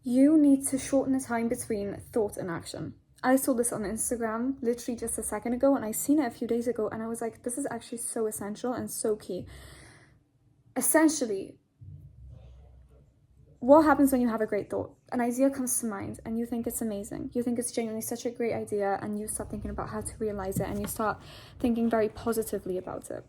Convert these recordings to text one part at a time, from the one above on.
you need to shorten the time between thought and action. I saw this on Instagram literally just a second ago, and I seen it a few days ago, and I was like, this is actually so essential and so key. Essentially, what happens when you have a great thought? An idea comes to mind and you think it's amazing. You think it's genuinely such a great idea, and you start thinking about how to realize it, and you start thinking very positively about it.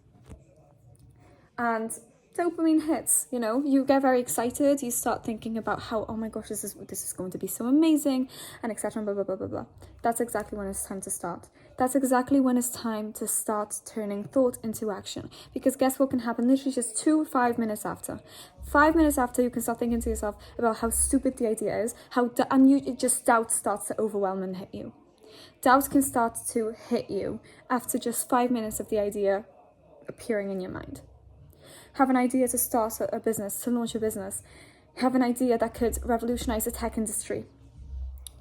And dopamine hits, you get very excited, you start thinking about how, oh my gosh, this is going to be so amazing, and etc. blah blah blah blah blah. That's exactly when it's time to start. That's exactly when it's time to start turning thought into action. Because guess what can happen literally just 5 minutes after. 5 minutes after, you can start thinking to yourself about how stupid the idea is, doubt starts to overwhelm and hit you. Doubt can start to hit you after just 5 minutes of the idea appearing in your mind. Have an idea to start a business, to launch a business. Have an idea that could revolutionize the tech industry.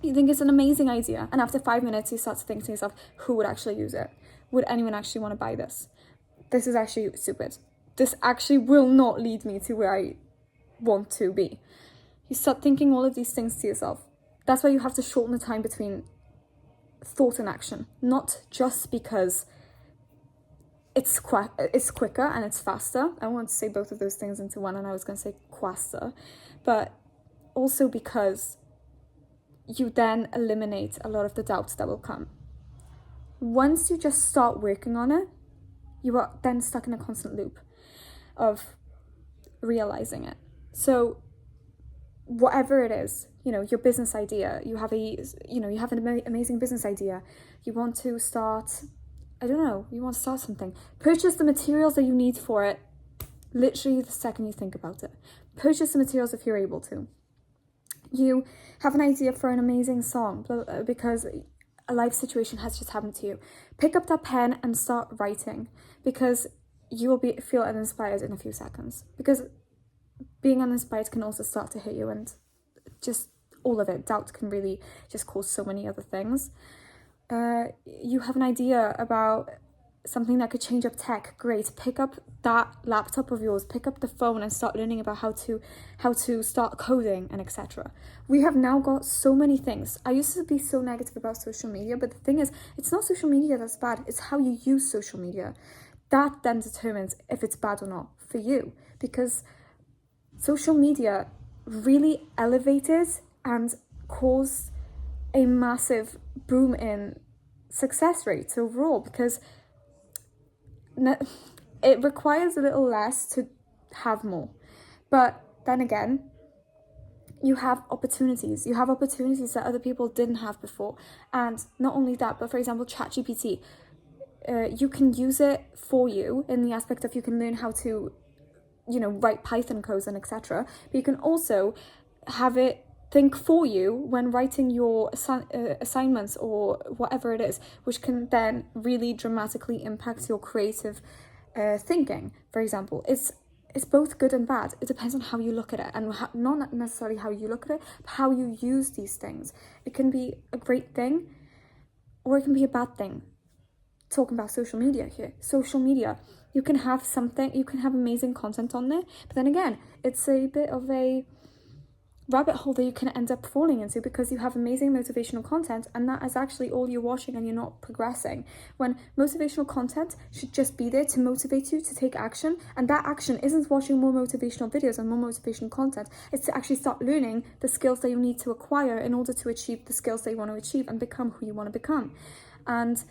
You think it's an amazing idea, and after 5 minutes, you start to think to yourself, who would actually use it? Would anyone actually want to buy this? This is actually stupid. This actually will not lead me to where I want to be. You start thinking all of these things to yourself. That's why you have to shorten the time between thought and action, not just because it's quicker and it's faster. I want to say both of those things into one, and I was going to say quaster, but also because you then eliminate a lot of the doubts that will come. Once you just start working on it, you are then stuck in a constant loop of realizing it. So whatever it is, your business idea, you have an amazing business idea, you want to start, you want to start something. Purchase the materials that you need for it literally the second you think about it. Purchase the materials if you're able to. You have an idea for an amazing song because a life situation has just happened to you. Pick up that pen and start writing, because you will feel uninspired in a few seconds. Because being uninspired can also start to hit you, and just all of it. Doubt can really just cause so many other things. You have an idea about something that could change up tech. Great. Pick up that laptop of yours, pick up the phone and start learning about how to start coding and etc. We have now got so many things. I used to be so negative about social media, but the thing is, it's not social media that's bad, it's how you use social media. That then determines if it's bad or not for you, because social media really elevated and caused a massive boom in success rates overall, because it requires a little less to have more. But then again, you have opportunities that other people didn't have before. And not only that, but for example, ChatGPT, you can use it for you in the aspect of you can learn how to write Python codes and etc. But you can also have it think for you when writing your assignments or whatever it is, which can then really dramatically impact your creative thinking. For example, it's both good and bad. It depends on how you look at it, and not necessarily how you look at it, but how you use these things. It can be a great thing, or it can be a bad thing. Talking about social media here. Social media, you can have amazing content on there, but then again, it's a bit of a rabbit hole that you can end up falling into, because you have amazing motivational content and that is actually all you're watching and you're not progressing, when motivational content should just be there to motivate you to take action. And that action isn't watching more motivational videos and more motivational content, it's to actually start learning the skills that you need to acquire in order to achieve the skills that you want to achieve and become who you want to become. And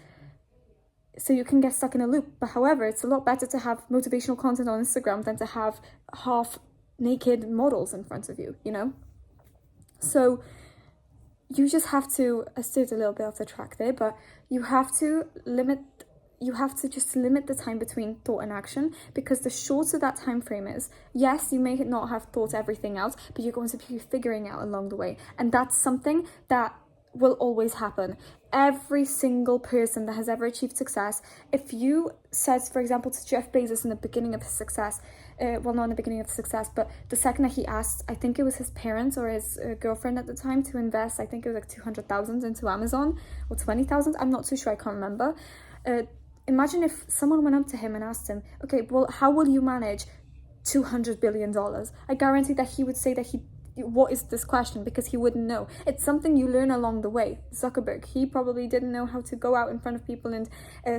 so you can get stuck in a loop. But however, it's a lot better to have motivational content on Instagram than to have half naked models in front of you, So you just have to, I steered a little bit off the track there, but you have to just limit the time between thought and action, because the shorter that time frame is, yes, you may not have thought everything out, but you're going to be figuring out along the way. And that's something that will always happen. Every single person that has ever achieved success, if you said, for example, to Jeff Bezos in the beginning of his success, well, not in the beginning of the success, but the second that he asked, I think it was his parents or his girlfriend at the time, to invest, I think it was like 200,000 into Amazon, or 20,000, I'm not too sure, I can't remember. Imagine if someone went up to him and asked him, okay, well, how will you manage $200 billion? I guarantee that he would say that what is this question? Because he wouldn't know. It's something you learn along the way. Zuckerberg, he probably didn't know how to go out in front of people and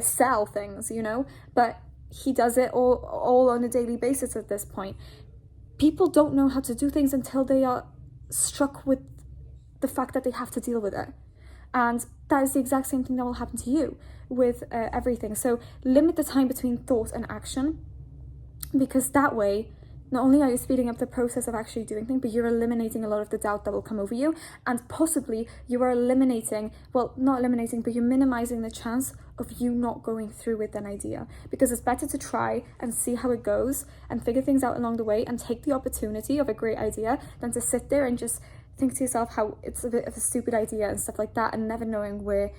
sell things, you know, but he does it all on a daily basis at this point. People don't know how to do things until they are struck with the fact that they have to deal with it. And that is the exact same thing that will happen to you with everything. So limit the time between thought and action, because that way, not only are you speeding up the process of actually doing things, but you're eliminating a lot of the doubt that will come over you. And possibly you are eliminating, well, not eliminating, but you're minimizing the chance of you not going through with an idea. Because it's better to try and see how it goes and figure things out along the way and take the opportunity of a great idea than to sit there and just think to yourself how it's a bit of a stupid idea and stuff like that, and never knowing where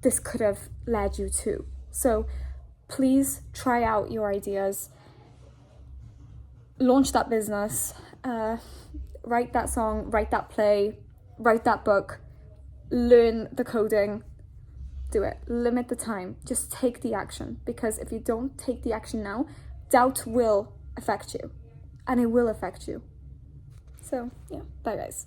this could have led you to. So please try out your ideas. Launch that business, write that song, write that play, write that book, learn the coding, do it. Limit the time, just take the action, because if you don't take the action now, doubt will affect you, and it will affect you. So yeah, bye guys.